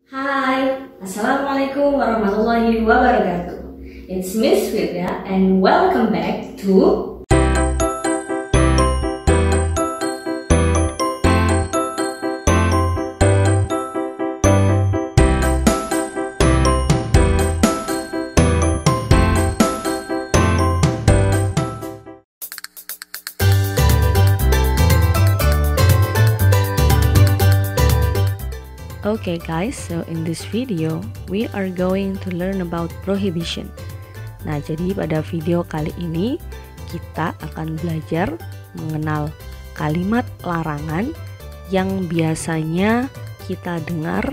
Hai, Assalamualaikum warahmatullahi wabarakatuh. It's Miss Firda and welcome back to Okay guys, so in this video we are going to learn about prohibition. Nah, jadi pada video kali ini kita akan belajar mengenal kalimat larangan yang biasanya kita dengar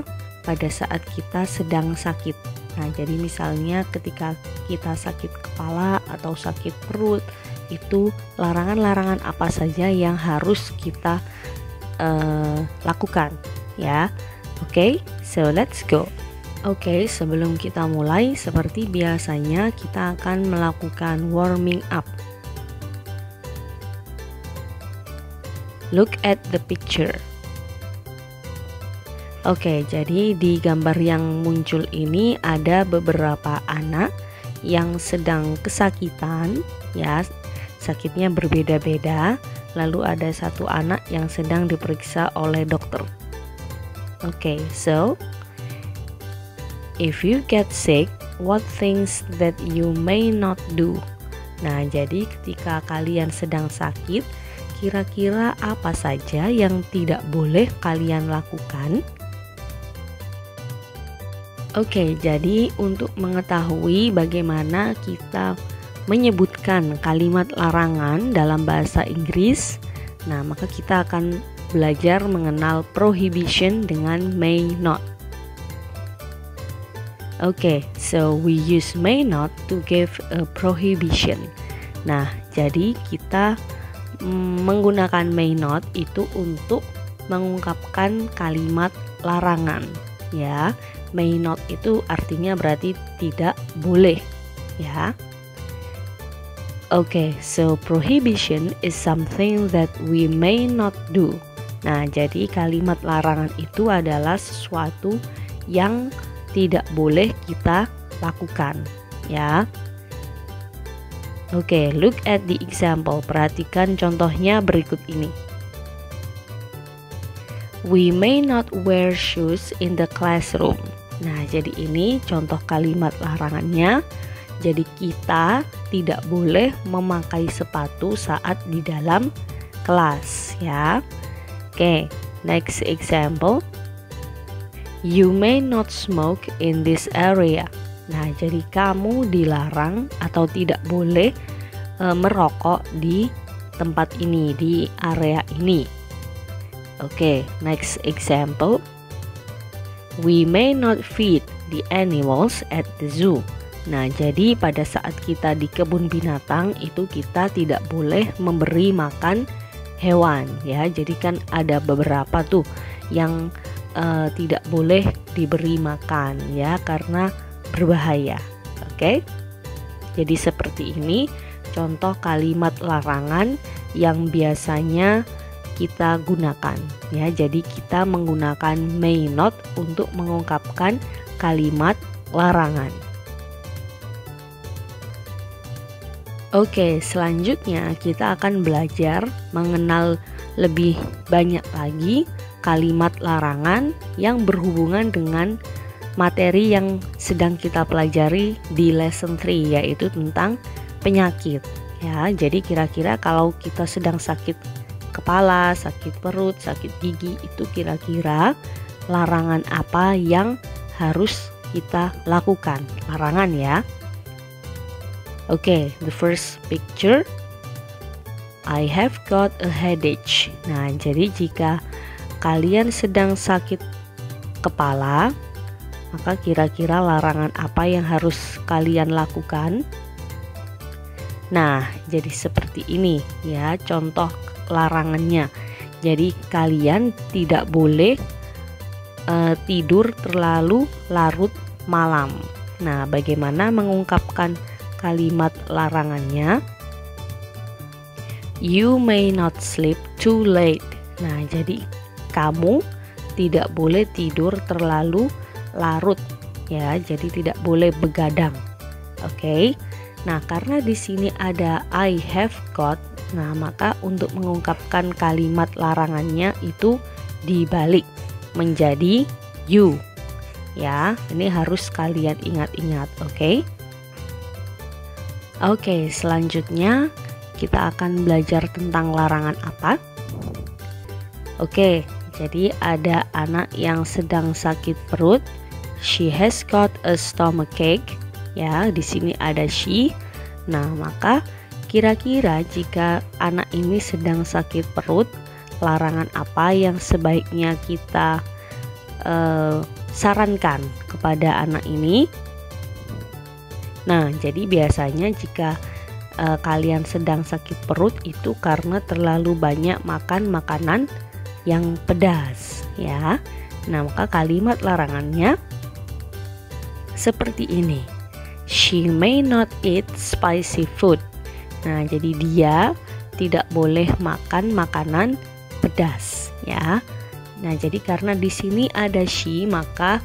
pada saat kita sedang sakit. Nah, jadi misalnya ketika kita sakit kepala atau sakit perut, itu larangan-larangan apa saja yang harus kita lakukan, ya. Oke, so let's go. Oke, sebelum kita mulai, seperti biasanya kita akan melakukan warming up. Look at the picture. Oke, jadi di gambar yang muncul ini ada beberapa anak yang sedang kesakitan, ya, sakitnya berbeda-beda. Lalu ada satu anak yang sedang diperiksa oleh dokter. Okay, so if you get sick, what things that you may not do? Nah, jadi ketika kalian sedang sakit, kira-kira apa saja yang tidak boleh kalian lakukan? Oke, jadi untuk mengetahui bagaimana kita menyebutkan kalimat larangan dalam bahasa Inggris, nah maka kita akan belajar mengenal prohibition dengan may not. Okay, so we use may not to give a prohibition. Nah, jadi kita menggunakan may not itu untuk mengungkapkan kalimat larangan, ya. May not itu artinya berarti tidak boleh, ya. Okay, so prohibition is something that we may not do. Nah, jadi kalimat larangan itu adalah sesuatu yang tidak boleh kita lakukan, ya. Oke, look at the example. Perhatikan contohnya berikut ini. We may not wear shoes in the classroom. Nah, jadi ini contoh kalimat larangannya. Jadi kita tidak boleh memakai sepatu saat di dalam kelas, ya. Okay, next example. You may not smoke in this area. Nah, jadi kamu dilarang atau tidak boleh merokok di tempat ini, di area ini. Okay, next example. We may not feed the animals at the zoo. Nah, jadi pada saat kita di kebun binatang itu kita tidak boleh memberi makan hewan, ya. Jadi kan ada beberapa tuh yang tidak boleh diberi makan, ya, karena berbahaya. Oke. Jadi seperti ini contoh kalimat larangan yang biasanya kita gunakan, ya. Jadi kita menggunakan may not untuk mengungkapkan kalimat larangan. Oke, selanjutnya kita akan belajar mengenal lebih banyak lagi kalimat larangan yang berhubungan dengan materi yang sedang kita pelajari di lesson 3, yaitu tentang penyakit, ya. Jadi kira-kira kalau kita sedang sakit kepala, sakit perut, sakit gigi, itu kira-kira larangan apa yang harus kita lakukan? Larangan, ya. Okay, the first picture. I have got a headache. Nah, jadi jika kalian sedang sakit kepala, maka kira-kira larangan apa yang harus kalian lakukan? Nah, jadi seperti ini, ya, contoh larangannya. Jadi kalian tidak boleh tidur terlalu larut malam. Nah, bagaimana mengungkapkan kalimat larangannya? You may not sleep too late. Nah, jadi kamu tidak boleh tidur terlalu larut ya, jadi tidak boleh begadang. Oke. Nah, karena di sini ada I have got, nah maka untuk mengungkapkan kalimat larangannya itu dibalik menjadi you. Ya, ini harus kalian ingat-ingat, oke? Oke, selanjutnya kita akan belajar tentang larangan apa? Oke, jadi ada anak yang sedang sakit perut. She has got a stomachache. Ya, di sini ada she. Nah, maka kira-kira jika anak ini sedang sakit perut, larangan apa yang sebaiknya kita sarankan kepada anak ini? Nah, jadi biasanya jika kalian sedang sakit perut itu karena terlalu banyak makan makanan yang pedas, ya. Nah, maka kalimat larangannya seperti ini. She may not eat spicy food. Nah, jadi dia tidak boleh makan makanan pedas, ya. Nah, jadi karena di sini ada she, maka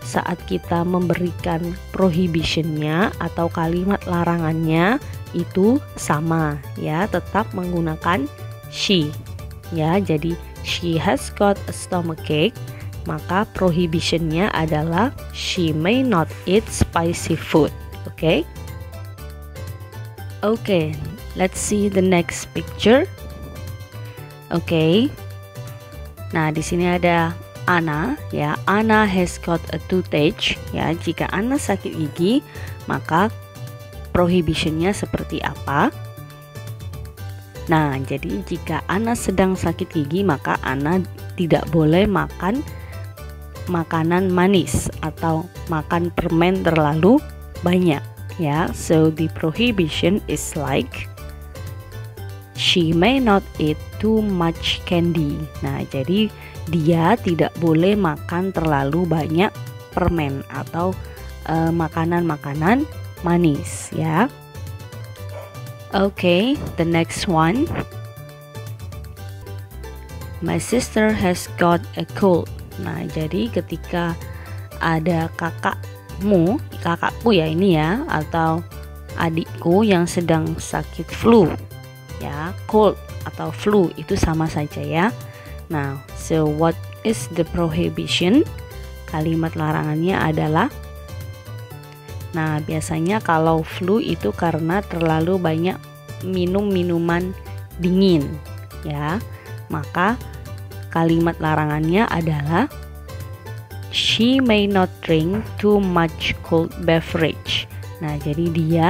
saat kita memberikan prohibitionnya atau kalimat larangannya itu sama, ya, tetap menggunakan she. Ya, jadi she has got a stomachache, maka prohibitionnya adalah she may not eat spicy food. Oke. Oke, let's see the next picture. Oke. Nah, di sini ada Anna, ya. Anna has got a toothache, ya. Jika Anna sakit gigi, maka prohibitionnya seperti apa? Nah, jadi jika Anna sedang sakit gigi, maka Anna tidak boleh makan makanan manis atau makan permen terlalu banyak, ya. So the prohibition is like she may not eat too much candy. Nah, jadi dia tidak boleh makan terlalu banyak permen atau makanan-makanan manis, ya. Okay, the next one. My sister has got a cold. Nah, jadi ketika ada kakakku ya ini ya, atau adikku yang sedang sakit flu, ya, cold atau flu itu sama saja ya. Nah, so what is the prohibition? Kalimat larangannya adalah, nah biasanya kalau flu itu karena terlalu banyak minum minuman dingin, ya, maka kalimat larangannya adalah she may not drink too much cold beverage. Nah, jadi dia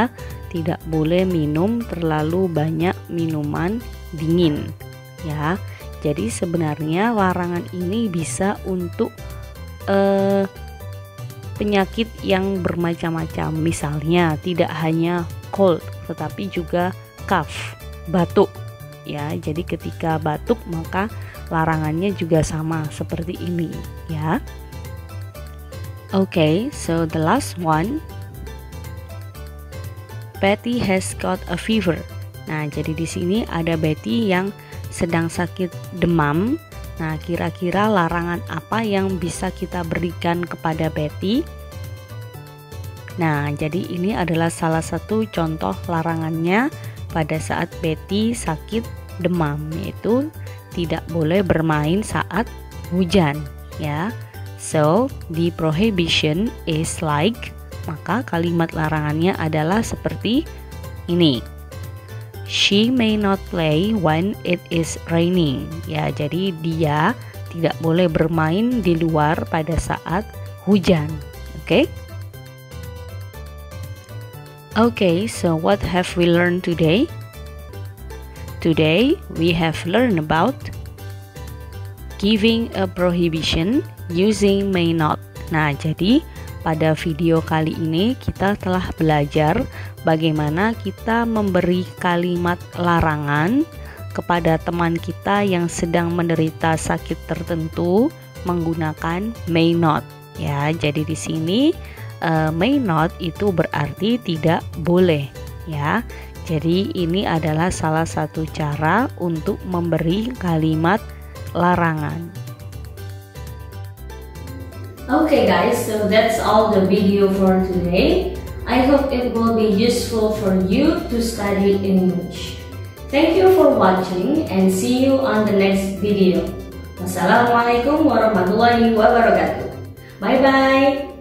tidak boleh minum terlalu banyak minuman dingin, ya. Jadi sebenarnya larangan ini bisa untuk penyakit yang bermacam-macam. Misalnya tidak hanya cold, tetapi juga cough, batuk, ya. Jadi ketika batuk maka larangannya juga sama seperti ini, ya. Okay, so the last one. Betty has got a fever. Nah, jadi di sini ada Betty yang sedang sakit demam. Nah, kira-kira larangan apa yang bisa kita berikan kepada Betty? Nah, jadi ini adalah salah satu contoh larangannya pada saat Betty sakit demam, yaitu tidak boleh bermain saat hujan, ya. So, the prohibition is like, maka kalimat larangannya adalah seperti ini. She may not play when it is raining. Ya, jadi dia tidak boleh bermain di luar pada saat hujan. Oke? Okay, so what have we learned today? Today we have learned about giving a prohibition using may not. Nah, jadi pada video kali ini kita telah belajar bagaimana kita memberi kalimat larangan kepada teman kita yang sedang menderita sakit tertentu menggunakan may not. Ya, jadi di sini may not itu berarti tidak boleh, ya. Jadi ini adalah salah satu cara untuk memberi kalimat larangan. Okay guys, so that's all the video for today. I hope it will be useful for you to study English. Thank you for watching and see you on the next video. Wassalamualaikum warahmatullahi wabarakatuh. Bye bye.